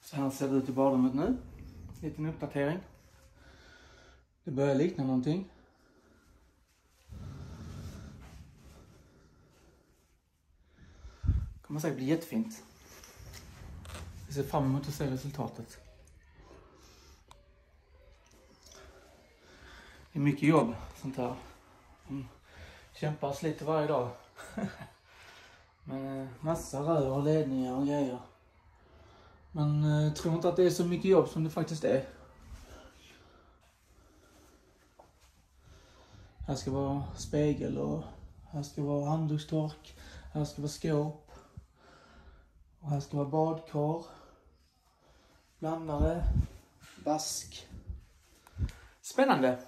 Så här ser det ut i badrummet nu. Liten uppdatering. Det börjar likna någonting. Det kommer säkert bli jättefint. Jag ser fram emot att se resultatet. Det är mycket jobb sånt här. Kämpar och sliter varje dag. Men massa rör och ledningar och grejer. Men jag tror inte att det är så mycket jobb som det faktiskt är. Här ska vara spegel och här ska vara handdukstork. Här ska vara skåp. Och här ska vara badkar. Blandare. Vask. Spännande.